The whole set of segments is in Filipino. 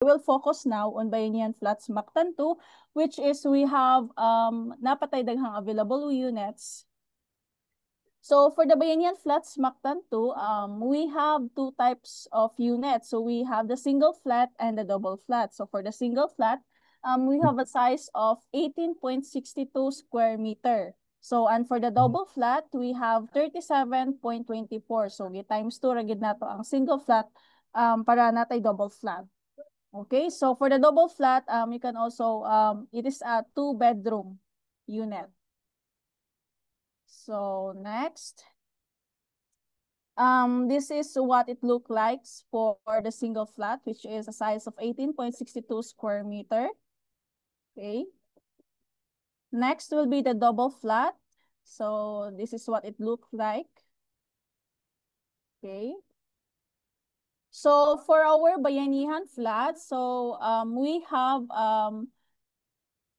will focus now on Bayanihan Flats Mactan 2, which is we have napatay daghang available units. So for the Bayanihan Flats Mactan 2, we have two types of units. So we have the single flat and the double flat. So for the single flat, we have a size of 18.62 square meter. So and for the double flat, we have 37.24. So we times 2 ra gid nato ang single flat para natay double flat. Okay, so for the double flat, you can also it is a 2-bedroom unit. So next. This is what it looks like for the single flat, which is a size of 18.62 square meter. Okay. Next will be the double flat. So this is what it looks like. Okay. So for our Bayanihan flat, so we have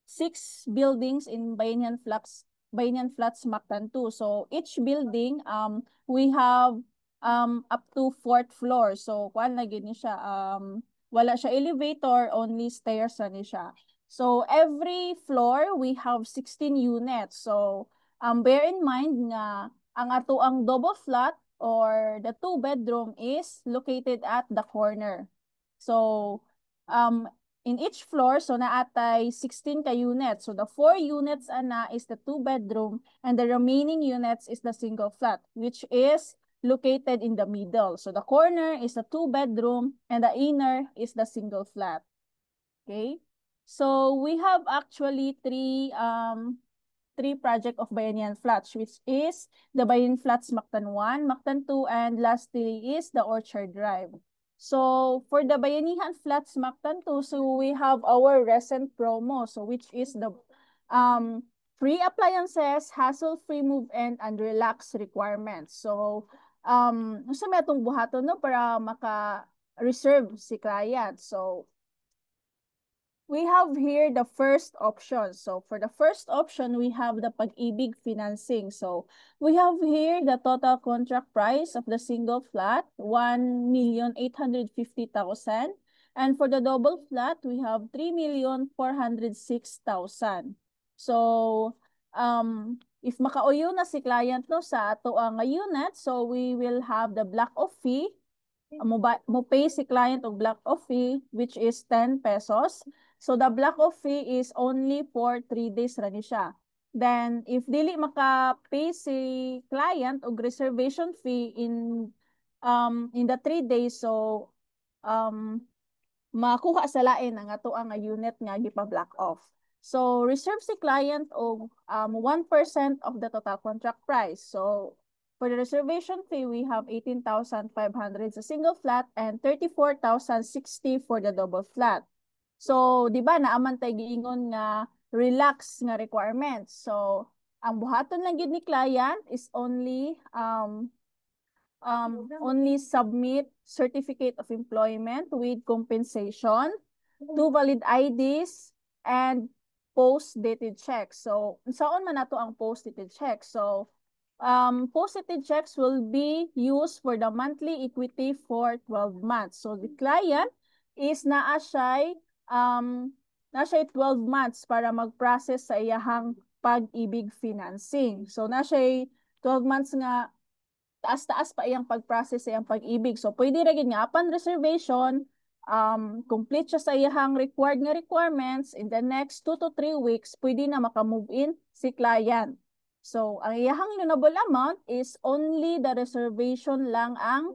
6 buildings in Bayanihan Flats Mactan 2. So each building we have up to 4th floor. So kuan lagi ni siya wala siya elevator, only stairs na ni siya. So every floor we have 16 units. So bear in mind nga ang ato ang double flat or the 2-bedroom is located at the corner. So in each floor, so naatay 16 ka units. So the 4 units ana is the 2-bedroom and the remaining units is the single flat, which is located in the middle. So the corner is the 2-bedroom and the inner is the single flat. Okay? So we have actually three project of Bayanihan Flats, which is the Bayanihan Flats Mactan 1, Mactan 2, and lastly is the Orchard Drive. So for the Bayanihan Flats Mactan 2, so we have our recent promo, so which is the free appliances, hassle-free move-in, and relax requirements. So sa may atong buhaton no para maka-reserve si client. So we have here the first option. So for the first option, we have the Pag-ibig financing. So we have here the total contract price of the single flat, 1,850,000. And for the double flat, we have 3,406,000. So if makauyo na si client no sa ato ang unit, so we will have the block of fee. Mo pay si client og block of fee, which is 10 pesos. So the block of fee is only for 3 days ra ni siya. Then if dili maka-pay si client og reservation fee in the 3 days, so makuha sa lain ang ato ang unit nga gipa-block off. So reserve si client og 1% of the total contract price. So for the reservation fee, we have 18,500 sa single flat and 34,060 for the double flat. So, di ba, naaman tayo giingon nga relax nga requirements. So, ang buhaton lang yun ni client is only submit certificate of employment with compensation, 2 valid IDs, and post-dated checks. So, saan man nato ang post-dated checks? So, post-dated checks will be used for the monthly equity for 12 months. So, the client is naa siya 12 months para mag-process sa iyahang Pag-ibig financing. So, na siya 12 months nga taas-taas pa iyang pag-process sa iyang Pag-ibig. So, pwede ra gid nga upon reservation, complete siya sa iyahang required nga requirements, in the next 2 to 3 weeks, pwede na maka-move in si client. So, ang iyahang loanable amount is only the reservation lang ang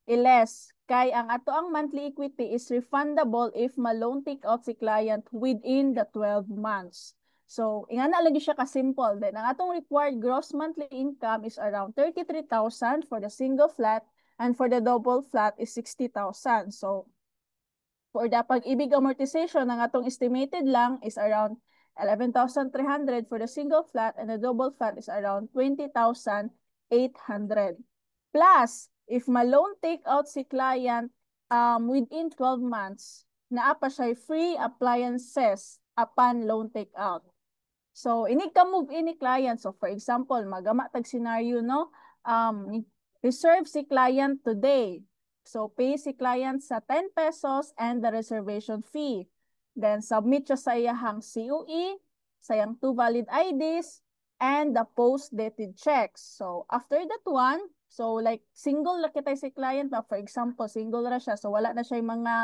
less. Kay ang ato ang monthly equity is refundable if ma-loan take out si client within the 12 months. So, ingana lagi siya ka-simple. Then, ang atong required gross monthly income is around 33,000 for the single flat and for the double flat is 60,000. So, for the Pag-ibig amortization, ang atong estimated lang is around 11,300 for the single flat and the double flat is around 20,800. Plus, if ma-loan take out si client within 12 months, naa pa siya free appliances upon loan take out. So, inig ka move in ni client. So, for example, magama tag scenario, no? Reserve si client today. So, pay si client sa 10 pesos and the reservation fee. Then, submit siya sa iyahang COE, sa iyang 2 valid IDs, and the post-dated checks. So, after that one, so like single na kita si client na, for example, single na siya. So, wala na siya yung mga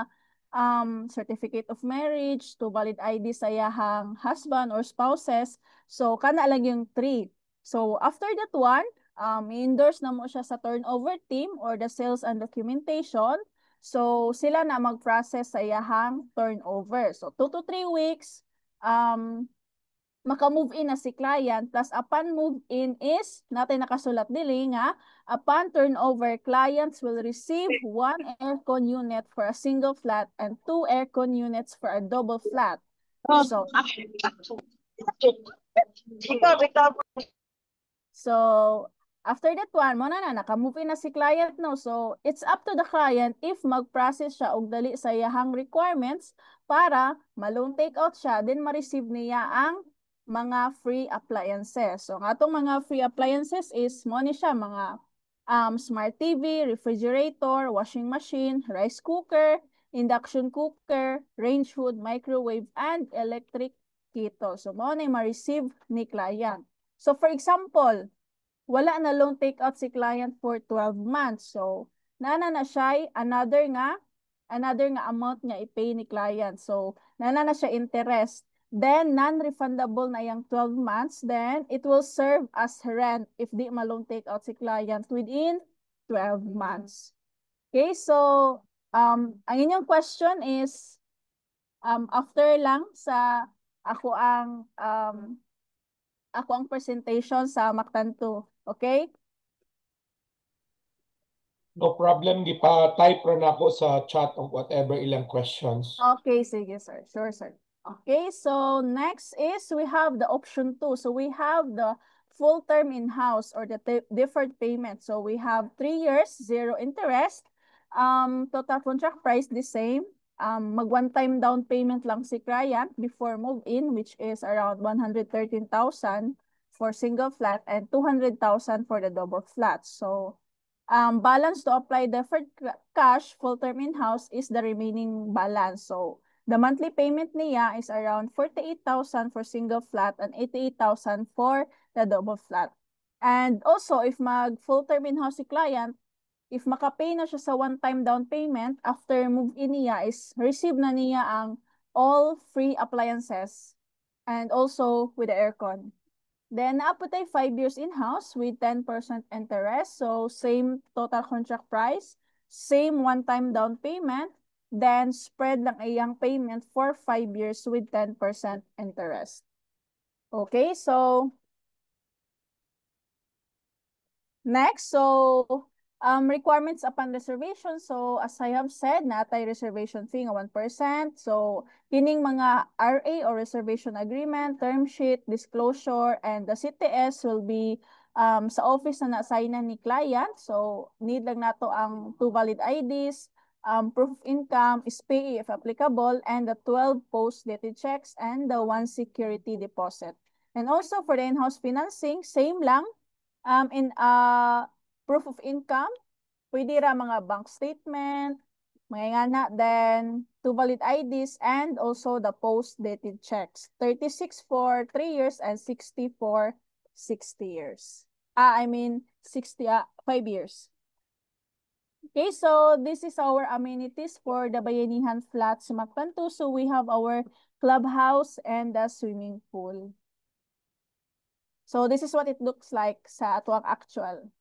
certificate of marriage, 2 valid ID sa iyahang husband or spouses. So, kana lang yung 3. So, after that one, i-endorse na mo siya sa turnover team or the sales and documentation. So, sila na mag-process sa iyahang turnover. So, 2 to 3 weeks, maka-move in na si client. Plus, upon move in is, natin nakasulat dili nga, upon turnover, clients will receive 1 aircon unit for a single flat and 2 aircon units for a double flat. So, So, after that one, mo na naka-move in na si client, no? So, it's up to the client if mag-process siya og dali sa iyahang requirements para ma-loan take out siya, then ma-receive niya ang mga free appliances. So, ang atong mga free appliances is mo ni siya mga smart TV, refrigerator, washing machine, rice cooker, induction cooker, range hood, microwave, and electric kettle. So, mo na ma-receive ni client. So, for example, wala na loan take out si client for 12 months. So, nana na siya another nga amount nga i-pay ni client. So, nana na siya interest. Then, non-refundable na yung 12 months. Then, it will serve as rent if di ma-loan take out si client within 12 months. Okay, so, ang inyong question is, after lang sa ako ang presentation sa Mactan 2. Okay? No problem, di pa type ra na ako sa chat of whatever ilang questions. Okay, sige, sir. Sure, sir. Okay, so next is we have the option 2. So we have the full term in-house or the deferred payment. So we have 3 years, 0 interest. Total contract price the same. Mag one-time down payment lang si client before move-in, which is around 113,000 for single flat and 200,000 for the double flat. So balance to apply deferred cash full-term in-house is the remaining balance. So, the monthly payment niya is around 48,000 for single flat and 88,000 for the double flat. And also, if mag full-term in-house si client, if makapay na siya sa one-time down payment, after move-in niya is receive na niya ang all free appliances and also with the aircon. Then, naaputay 5 years in-house with 10% interest. So, same total contract price, same one-time down payment, then spread lang iyang payment for 5 years with 10% interest. Okay, so, next, so, requirements upon reservation. So, as I have said, natay reservation fee nga 1%. So, kining mga RA or reservation agreement, term sheet, disclosure, and the CTS will be sa office na na-assignan ni client. So, need lang nato ang 2 valid IDs, proof of income, SPE if applicable, and the 12 post-dated checks, and the 1 security deposit. And also, for the in-house financing, same lang. In proof of income, pwede ra mga bank statement, mga ngana, then 2 valid IDs, and also the post-dated checks. 36 for 3 years and 60 for 60 years. 5 years. Okay, so this is our amenities for the Bayanihan Flats Mactan 2. So we have our clubhouse and the swimming pool. So this is what it looks like sa atuang actual.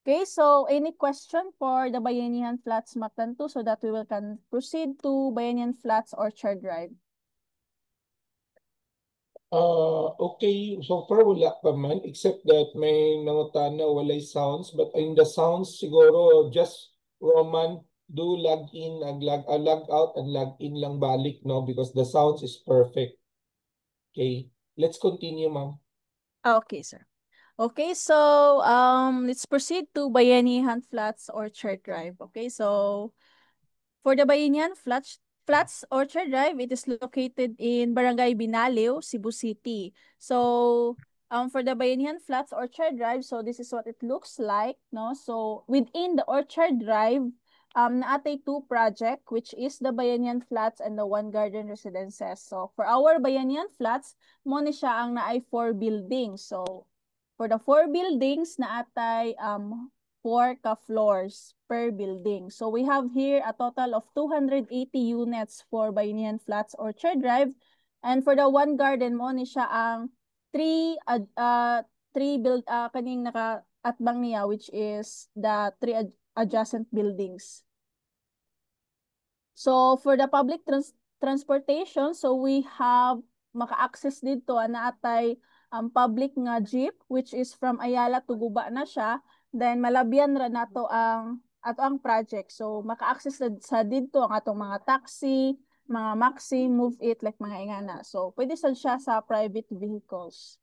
Okay, so any question for the Bayanihan Flats Mactan 2 so that we will can proceed to Bayanihan Flats Orchard Drive? Okay, so far wala pa man, except that may nangutana walay sounds, but in the sounds siguro just Roman do log in and log out and log in lang balik, no, because the sounds is perfect. Okay, let's continue, ma'am. Okay, sir. Okay, so let's proceed to Bayanihan Flats Orchard Drive. Okay, so for the Bayanihan Flats Orchard Drive, it is located in Barangay Binaliw, Cebu City. So for the Bayanihan Flats Orchard Drive, so this is what it looks like, no? So within the Orchard Drive, naatay two project, which is the Bayanihan Flats and the One Garden Residences. So for our Bayanihan Flats, mo ni siya ang naay 4 buildings. So for the 4 buildings, naatay 4 ka floors per building. So we have here a total of 280 units for Bayanihan Flats Orchard Drive. And for the One Garden, mo ni siya ang three build kaning naka-atbang niya, which is the 3 adjacent buildings. So for the public transportation, so we have maka-access dito na atay public nga jeep, which is from Ayala to Guba na siya. Then malabyan ra nato ang ato ang project. So maka-access sa dito ang atong mga taxi, mga maxi, move it, like mga ingana. So pwede sad siya sa private vehicles.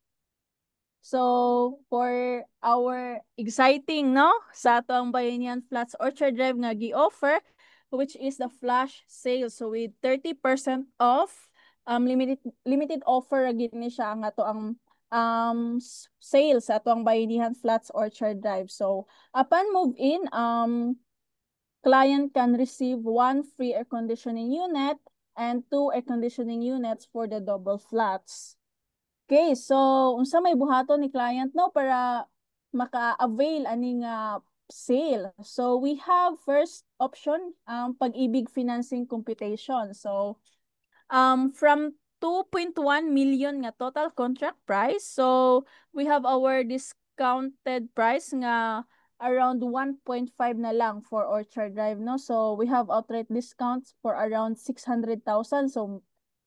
So, for our exciting, no, sa ato ang Bayanihan Flats Orchard Drive nga gi-offer, which is the flash sale. So, with 30% off, limited offer gini siya ang ato ang sale sa ato ang Bayanihan Flats Orchard Drive. So, upon move in, client can receive 1 free air conditioning unit and 2 air conditioning units for the double flats. Okay, so unsa may buhaton ni client no para maka-avail ani nga sale. So we have first option pag-ibig financing computation. So from 2.1 million nga total contract price. So we have our discounted price nga around 1.5 na lang for Orchard Drive no. So we have outright discounts for around 600,000. So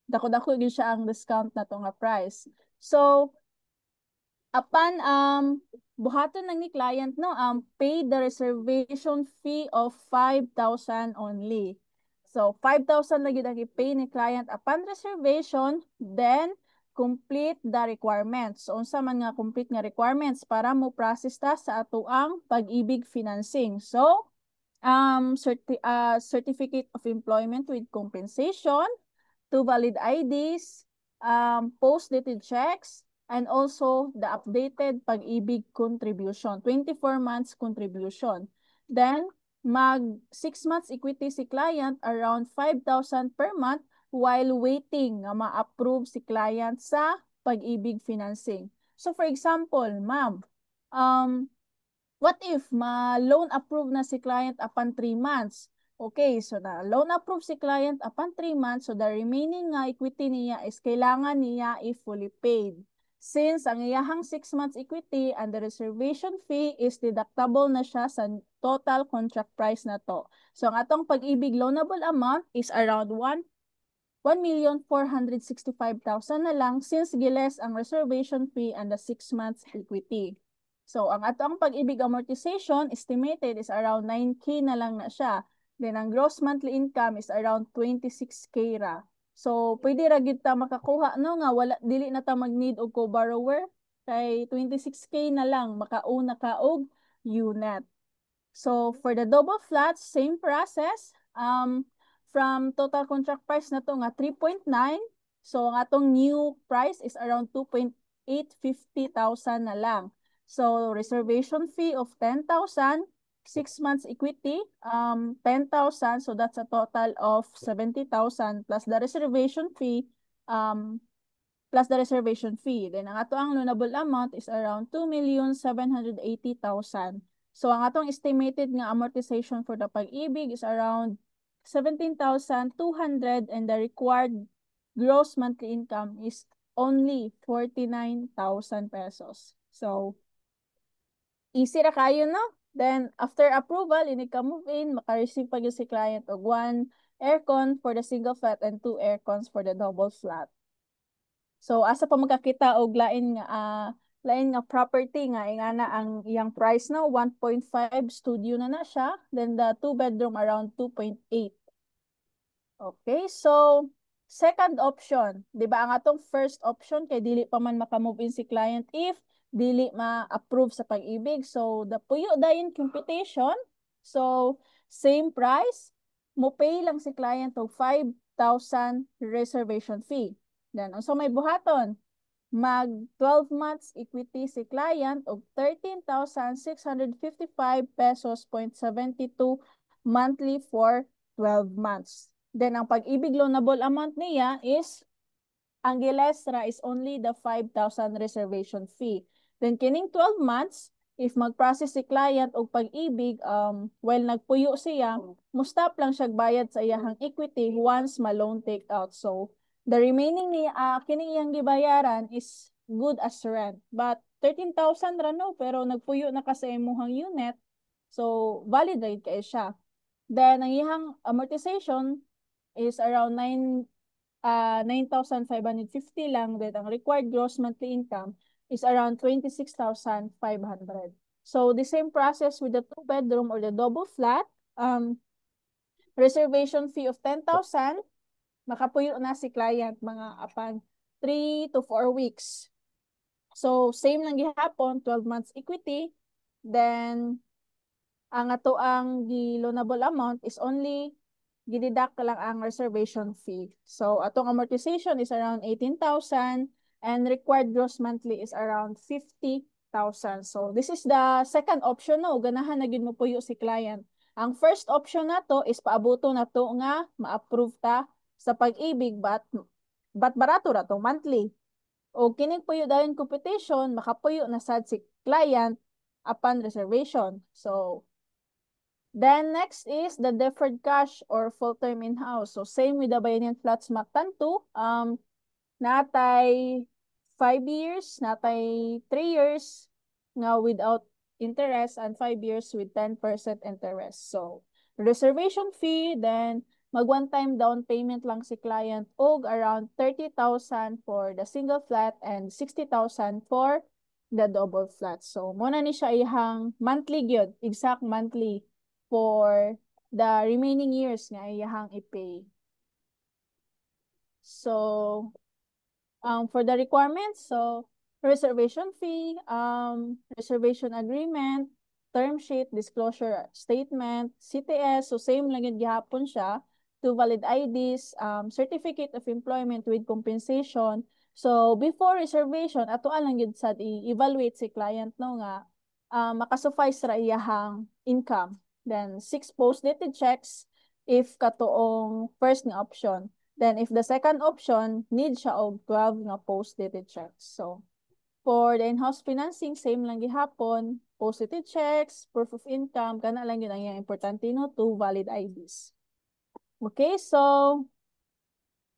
dako-dako gyud siya ang discount na to nga price. So, upon buhaton lang ni client no pay the reservation fee of 5,000 only. So 5,000 lagi ang i-pay ni client upon reservation, then complete the requirements. So unsa man nga complete nga requirements para mo process ta sa ato ang pag-ibig financing. So certificate of employment with compensation, 2 valid IDs, post-dated checks, and also the updated pag-ibig contribution, 24 months contribution. Then, mag 6 months equity si client around 5,000 per month while waiting nga ma-approve si client sa pag-ibig financing. So, for example, ma'am, what if ma-loan approve na si client upon 3 months? Okay, so na loan approve si client upon 3 months, so the remaining equity niya is kailangan niya i-fully paid. Since ang iyahang 6 months equity and the reservation fee is deductible na siya sa total contract price na to. So ang atong pag-ibig loanable amount is around 1,465,000 na lang since giles ang reservation fee and the 6 months equity. So ang atong pag-ibig amortization estimated is around 9K na lang na siya. Then, ang gross monthly income is around 26K ra. So, pwede ra gid ta makakuha, no, nga wala, dili na ta mag-need og co-borrower. Kay 26K na lang, makauna ka og unit. So, for the double flats, same process. From total contract price na to nga 3.9. So, ang atong new price is around 2,850,000 na lang. So, reservation fee of 10,000. 6 months equity, 10,000. So that's a total of 70,000 plus the reservation fee, Then ang ato ang loanable amount is around 2,780,000. So ang atong estimated nga amortization for the pag-ibig is around 17,200 and the required gross monthly income is only 49,000 pesos. So easy ra kayo no? Then, after approval, ini ka move in, maka-receive pa yung si client og 1 aircon for the single flat and 2 aircons for the double flat. So, asa pa magkakita og lain nga property nga ingana ang iyang price no 1.5 studio na siya, then the 2 bedroom around 2.8. Okay, so second option, di ba ang atong first option kay dili pa man maka-move in si client if dili ma-approve sa pag-ibig. So, the puyo dayon computation. So, same price. Mo pay lang si client og 5,000 reservation fee. Then, unsa may buhaton? mag 12 months equity si client og 13,655 pesos point 72 monthly for 12 months. Then ang pag-ibig loanable amount niya is ang Gilestra is only the 5,000 reservation fee. Then kining 12 months, if mag-process si client og pag-ibig, while nagpuyo siya, mustap lang siya bayad sa iyahang equity once ma-loan take out. So, the remaining ni kining iyang gibayaran is good as rent. But 13,000 ra no, pero nagpuyo na kasi imuhang unit. So, valid rate kay siya. Then, ang iyang amortization is around 9,550 lang. Then, ang required gross monthly income is around 26,500. So, the same process with the two-bedroom or the double flat. Reservation fee of 10,000, makapuyo na si client mga upon 3 to 4 weeks. So, same lang gihapon, 12 months equity. Then, ang ato ang loanable amount is only gideduct lang ang reservation fee. So, atong amortization is around 18,000 and required gross monthly is around 50,000. So, this is the second option no, ganahan na gid mo puyo si client. Ang first option na to is paabuto na to nga ma-approve ta sa pag-ibig but barato ra to monthly. O kining puyo dayon competition makapuyo na sad si client upon reservation. So, then next is the deferred cash or full-term in-house. So same with the Bayanihan Flats Mactan 2. Natay 5 years, natay 3 years nga without interest and 5 years with 10% interest. So reservation fee, then mag one-time down payment lang si client og around 30,000 for the single flat and 60,000 for the double flat. So muna ni siya ihang monthly gyud, exact monthly for the remaining years nga iyahang i-pay. So, for the requirements, so reservation fee, reservation agreement, term sheet, disclosure statement, CTS, so same lang yun gihapon siya, two valid IDs, certificate of employment with compensation. So, before reservation, ato lang yun sa i-evaluate si client no nga, makasuffice ra iyahang income. Then, 6 post-dated checks if katoong first nga option. Then, if the second option, need siya og 12 nga post-dated checks. So, for the in-house financing, same lang gihapon, post-dated checks, proof of income, kana lang yun ang yung importante no, two valid IDs. Okay, so,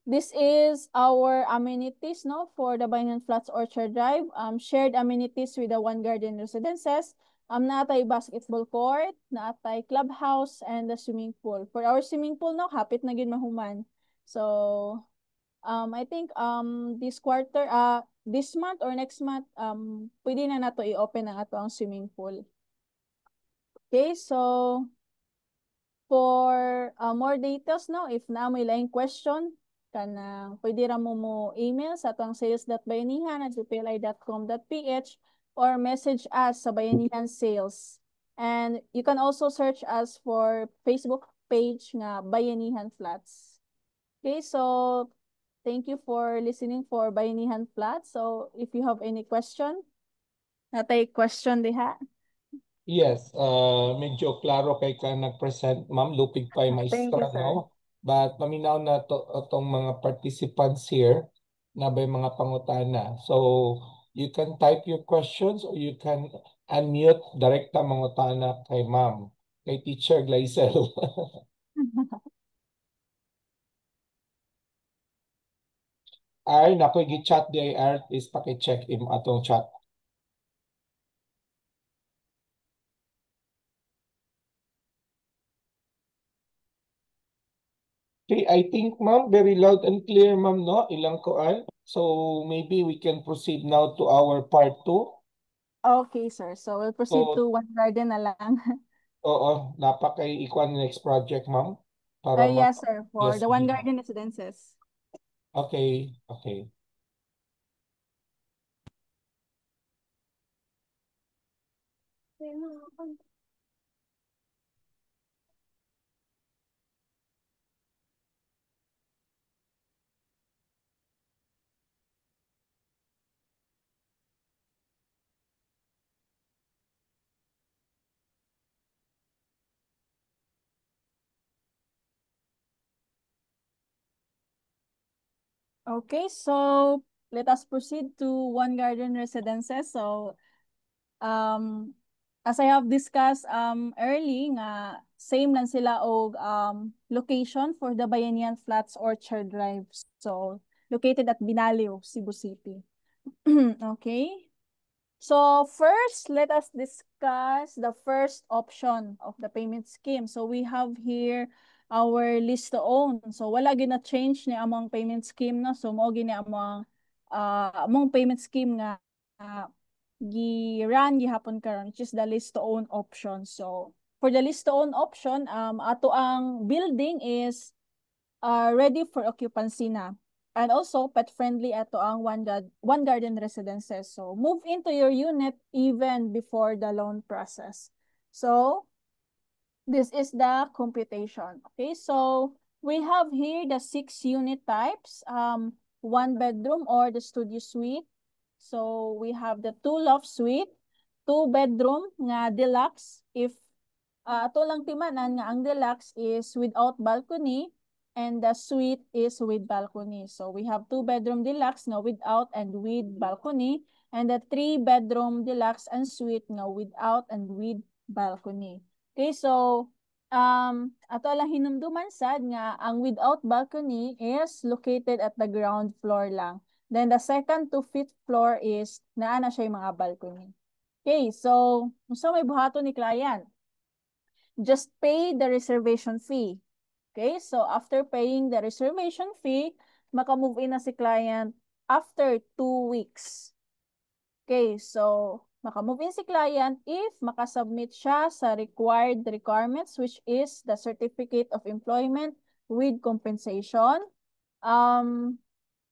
this is our amenities no for the Bayanihan Flats Orchard Drive. Shared amenities with the One Garden Residences. Naatay basketball court, naatay clubhouse, and the swimming pool. For our swimming pool no, hapit na gid mahuman. So, I think this quarter, this month or next month, pwede na nato i-open ang ato ang swimming pool. Okay, so for more details no, if na may laing question, kanang pwede ra mo email sa atong sales.bayanihan@gpli.com.ph or message us sa Bayanihan Sales. And you can also search us for Facebook page nga Bayanihan Flats. Okay, so thank you for listening for Bayanihan Flats. So if you have any question, natay question diha. Yes, medyo klaro kay ka nag-present, Ma'am Lupig Pay Thank you, Maestra, sir. no? But paminaw na to itong mga participants here na may mga pangutana. So, you can type your questions or you can unmute direkta mangutana kay Ma'am, kay Teacher Gleisel. Ay, naku, gi-chat di ay artist, paki-check im atong chat. Okay, I think, Ma'am, very loud and clear, Ma'am, no? Ilang koan. So, maybe we can proceed now to our part 2. Okay, sir. So we'll proceed to So, One Garden na lang. oo, napakay ikuan next project, Ma'am, para Yes, sir. For yes, the One gina. Garden Residences. Okay, okay. Okay, so let us proceed to One Garden Residences. So, as I have discussed early nga same lang sila og location for the Bayanihan Flats Orchard Drive. So, located at Binalio, Cebu City. Okay. So first, let us discuss the first option of the payment scheme. So we have here our list to own. So wala gina change ni among payment scheme no. So mao gini among payment scheme nga gi-run gihapon karon, which is the list to own option. So for the list to own option, ato ang building is ready for occupancy na. And also, pet-friendly ito ang One Garden Residences. So, move into your unit even before the loan process. So, this is the computation. Okay, so we have here the 6 unit types. One bedroom or the studio suite. So, we have the 2 loft suite, 2 bedroom nga deluxe. If ato lang timanan nga ang deluxe is without balcony and the suite is with balcony. So we have 2 bedroom deluxe nga without and with balcony, and the 3 bedroom deluxe and suite nga without and with balcony. Okay, so ato lang hinumduman sad nga ang without balcony is located at the ground floor lang. Then the second to fifth floor is naa na siya yung mga balcony. Okay, so may buhaton ni client. Just pay the reservation fee. Okay, so after paying the reservation fee, maka-move in na si client after 2 weeks. Okay, so maka-move in si client if makasubmit siya sa required requirements, which is the certificate of employment with compensation, 2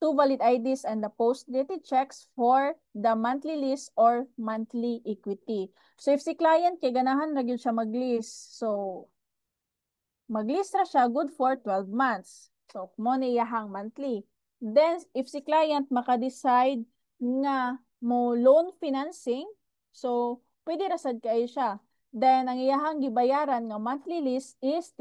valid IDs, and the post-dated checks for the monthly lease or monthly equity. So if si client kay ganahan ra gyud siya mag-lease, so mag-lease ra siya good for 12 months. So mo ni iyahang monthly. Then if si client maka-decide nga mo loan financing, so pwede ra sad kay siya. Then ang iyahang gibayaran nga monthly lease is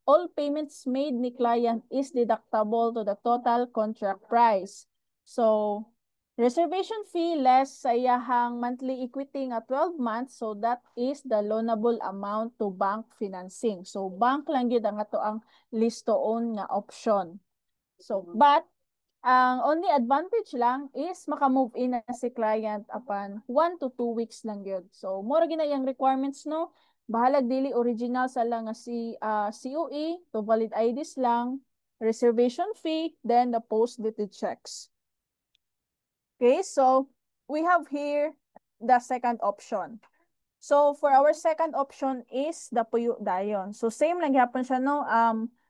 all payments made ni client is deductible to the total contract price. So reservation fee less sa iyahang monthly equity nga 12 months, so that is the loanable amount to bank financing. So bank lang gyud ang ato ang lease to own nga option. So but ang only advantage lang is maka-move in na si client upon 1 to 2 weeks lang gyud. So mura gyud na yang requirements no. Bahalag dili original sa lang nga si COE, to valid IDs lang, reservation fee, then the post-dated checks. Okay, so we have here the second option. So for our second option is the puyo dayon. So same lang gihapon siya no,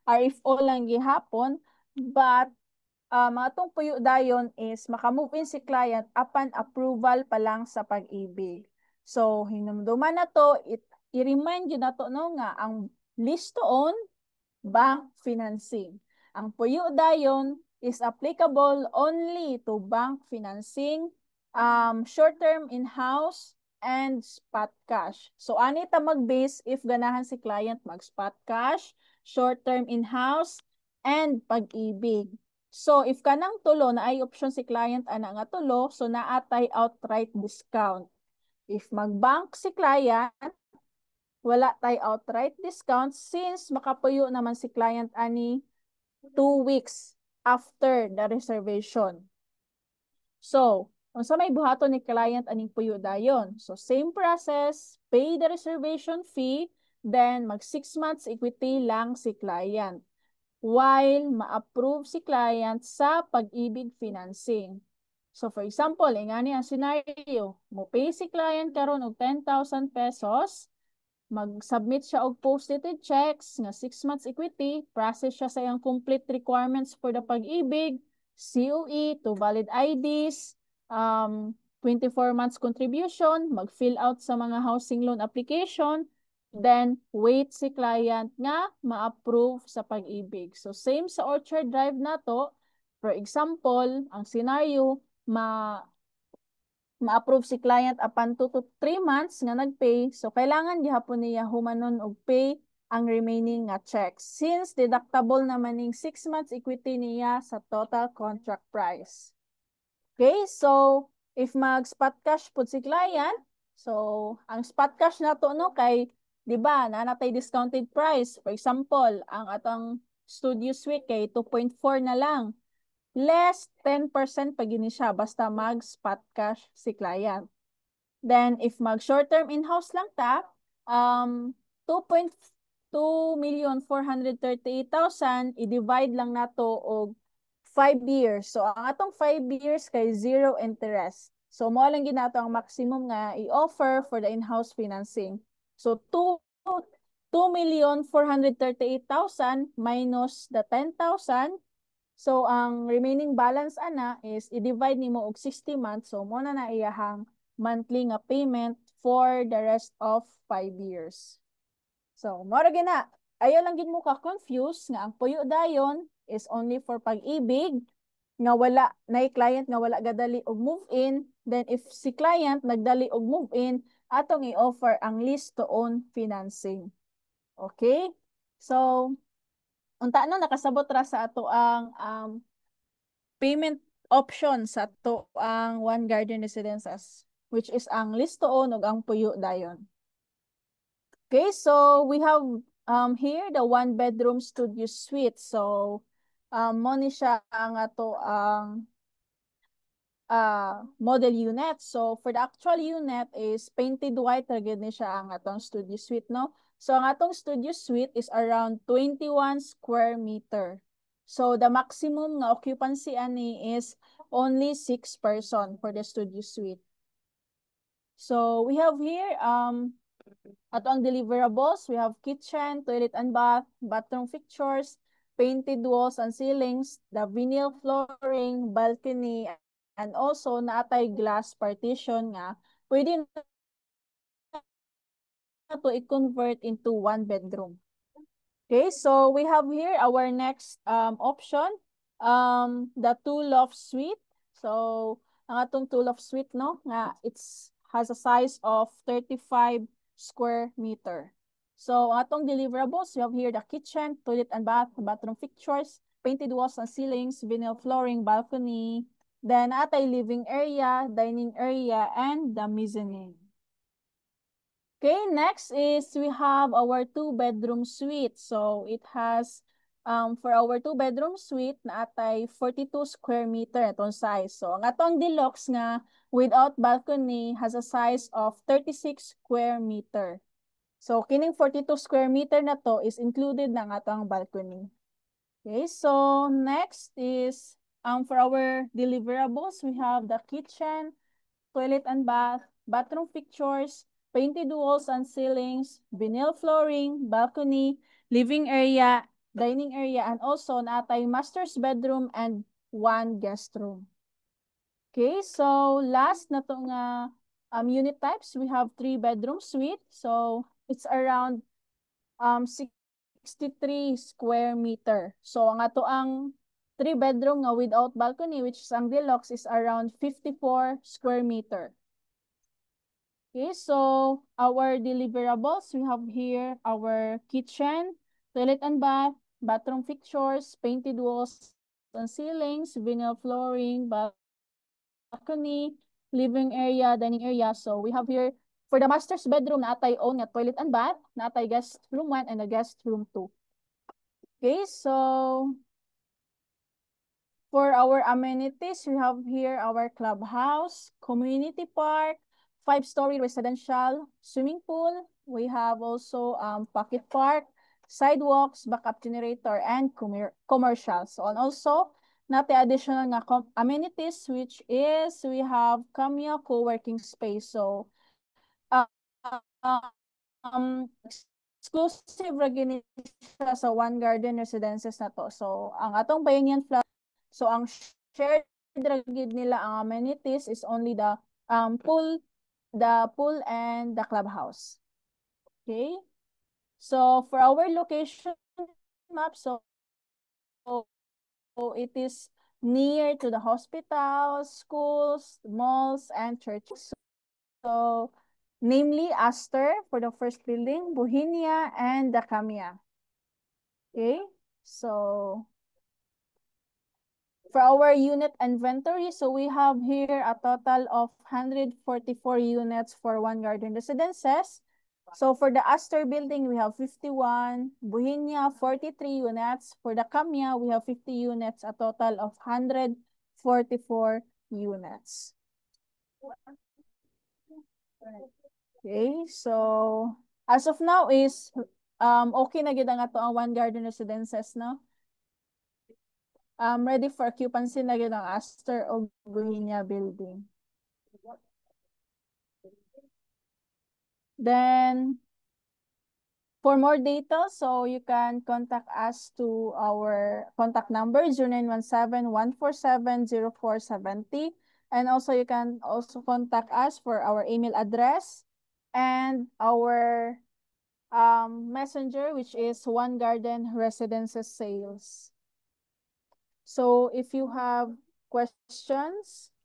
RFO lang gihapon, but mga tong puyo dayon is maka-move in si client upon approval pa lang sa pag-ibig. So hinumduman na to, i-remind yun na to no nga ang lease to own, bank financing. Ang puyo dayon is applicable only to bank financing, short-term in-house, and spot cash. So, ani ta mag-base if ganahan si client mag-spot cash, short-term in-house, and pag-ibig. So, if kanang tulo na ay option si client ana nga tulo, so naatay outright discount. If mag-bank si client, wala tay outright discount since makapuyo naman si client ani 2 weeks after the reservation. So, unsa may buhaton ni client aning puyo dayon? So, same process, pay the reservation fee, then mag 6 months equity lang si client while ma-approve si client sa pag-ibig financing. So, for example, ingani ang scenario, mo pay si client karon og 10,000 pesos, mag-submit siya og post-dated checks nga 6 months equity, process siya sa iyang complete requirements for the pag-ibig, COE, to valid IDs, 24 months contribution, mag-fill out sa mga housing loan application, then wait si client nga ma-approve sa pag-ibig. So same sa Orchard Drive na to. For example, ang scenario, ma-approve si client upon 2 to 3 months nga nag-pay. So, kailangan gihapon niya humanon og pay ang remaining nga checks. Since deductible naman ning 6 months equity niya sa total contract price. Okay, so if mag-spot cash pud si client, so ang spot cash nato no kay di ba natay discounted price. For example, ang atong studio suite kay 2.4 na lang. Less 10% pag ini siya basta mag-spot cash si client. Then, if mag-short-term in-house lang ta, 2.2,438,000, i-divide lang nato og 5 years. So, ang atong 5 years kay zero interest. So, mo lang ginato ang maximum nga i-offer for the in-house financing. So, 2,438,000 minus the 10,000. So, ang remaining balance ana is i-divide nimo og 60 months. So, mo na iyahang monthly nga payment for the rest of 5 years. So, mora gina. Ayaw lang gid mo ka-confuse nga ang puyo dayon is only for pag-ibig nga wala nay client nga wala gadali og move-in. Then if si client nagdali og move-in, atong i-offer ang lease to own financing. Okay? So, unta no nakasabot ra sa ato ang payment option sa to ang One Garden Residences, which is ang lease to own ug ang puyo dayon. Okay, so we have here the one bedroom studio suite. So mo ni siya ang ato ang model unit. So for the actual unit is painted white ra gyud ni siya ang atong studio suite, no? So ang atong studio suite is around 21 square meter. So the maximum nga occupancy ani is only 6 person for the studio suite. So we have here ato ang deliverables, we have kitchen, toilet and bath, bathroom fixtures, painted walls and ceilings, the vinyl flooring, balcony, and also naatay glass partition nga pwede na to i-convert into one bedroom. Okay, so we have here our next option, the two loft suite. So ang atong two loft suite no nga it's has a size of 35 square meter. So ang atong deliverables, we have here the kitchen, toilet and bath, bathroom fixtures, painted walls and ceilings, vinyl flooring, balcony, then atay living area, dining area, and the mezzanine. Okay, next is we have our two-bedroom suite. So it has, for our two-bedroom suite, na atay 42 square meter itong size. So ang atong deluxe nga without balcony has a size of 36 square meter. So kining 42 square meter na to is included ng atong balcony. Okay, so next is for our deliverables, we have the kitchen, toilet and bath, bathroom fixtures, painted walls and ceilings, vinyl flooring, balcony, living area, dining area, and also natay master's bedroom and one guest room. Okay, so last na to nga unit types, we have 3-bedroom suite. So it's around 63 square meter. So ang ato ang 3-bedroom nga without balcony, which is ang deluxe, is around 54 square meter. Okay, so our deliverables, we have here our kitchen, toilet and bath, bathroom fixtures, painted walls and ceilings, vinyl flooring, balcony, living area, dining area. So we have here, for the master's bedroom, naatay own nga toilet and bath, naatay guest room 1 and a guest room 2. Okay, so for our amenities, we have here our clubhouse, community park, 5-story residential, swimming pool. We have also pocket park, sidewalks, backup generator, and commercial. So, and also, not the additional nga amenities, which is we have Cameo co-working space. So, uh, exclusive ra gini siya sa One Garden Residences na to. So, ang atong Bayanihan Flat, so ang shared ra gid nila ang amenities is only the pool and the clubhouse. Okay? So, for our location map, so it is near to the hospitals, schools, malls, and churches. So, namely Astor for the first building, Bohemia, and the Camia. Okay, so for our unit inventory, so we have here a total of 144 units for One Garden Residences. So for the Astor building, we have 51, Bohemia 43 units. For the Camia, we have 50 units, a total of 144 units. Okay, so as of now is okay na gid ang ato ang One Garden Residences, no? Ready for occupancy na gid ang Astor o Bohemia building. Then for more data, so you can contact us to our contact number 0917-147-0470. And also you can also contact us for our email address and our messenger, which is One Garden Residences Sales. So if you have questions,